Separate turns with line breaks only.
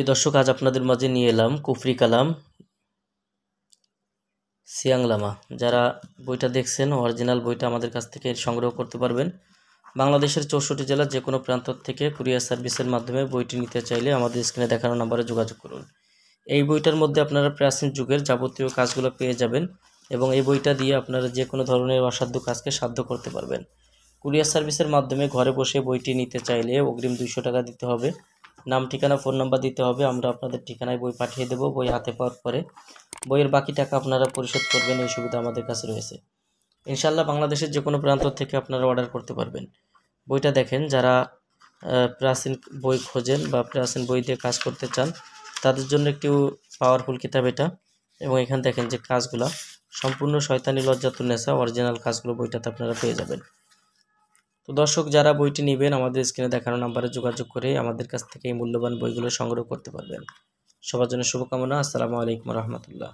প্রিয় দর্শক, আজ আপনাদের মাঝে নিয়ে এলাম কুফরি কালাম সিয়াংলামা। যারা বইটা দেখছেন, অরিজিনাল বইটা আমাদের কাছ থেকে সংগ্রহ করতে পারবেন। বাংলাদেশের 64 জেলার যে কোনো প্রান্ত থেকে কুরিয়ার সার্ভিসের মাধ্যমে বইটি নিতে চাইলে আমাদের স্ক্রিনে দেখানো নম্বরে যোগাযোগ করুন। এই বইটার মধ্যে আপনারা প্রাচীন যুগের যাবতীয় কাজগুলো পেয়ে যাবেন এবং এই বইটা দিয়ে আপনারা যে কোনো ধরনের অসাধ্য কাজকে সাধ্য করতে পারবেন। কুরিয়ার সার্ভিসের মাধ্যমে ঘরে বসে বইটি নিতে চাইলে অগ্রিম 200 টাকা দিতে হবে। নাম, ঠিকানা, ফোন নাম্বার দিতে হবে। আমরা আপনাদের ঠিকানায় বই পাঠিয়ে দেব। বই হাতে পাওয়ার পরে বইয়ের বাকি টাকা আপনারা পরিশোধ করবেন, এই সুবিধা আমাদের কাছে রয়েছে। ইনশাআল্লাহ বাংলাদেশের যে কোনো প্রান্ত থেকে আপনারা অর্ডার করতে পারবেন। বইটা দেখেন, যারা প্রাচীন বই খোঁজেন বা প্রাচীন বই দিয়ে কাজ করতে চান তাদের জন্য একটু পাওয়ারফুল কিতাব এটা। এবং এখানে দেখেন যে কাজগুলো সম্পূর্ণ শয়তানি লজ্জাতুন্নেসা অরিজিনাল কাজগুলো বইটাতে আপনারা পেয়ে যাবেন। তো দর্শক, যারা বইটি নেবেন আমাদের স্ক্রিনে দেখানো নাম্বারে যোগাযোগ করে আমাদের কাছ থেকে এই মূল্যবান বইগুলো সংগ্রহ করতে পারবেন। সবার জন্য শুভকামনা। আসসালামু আলাইকুম রহমতুল্লাহ।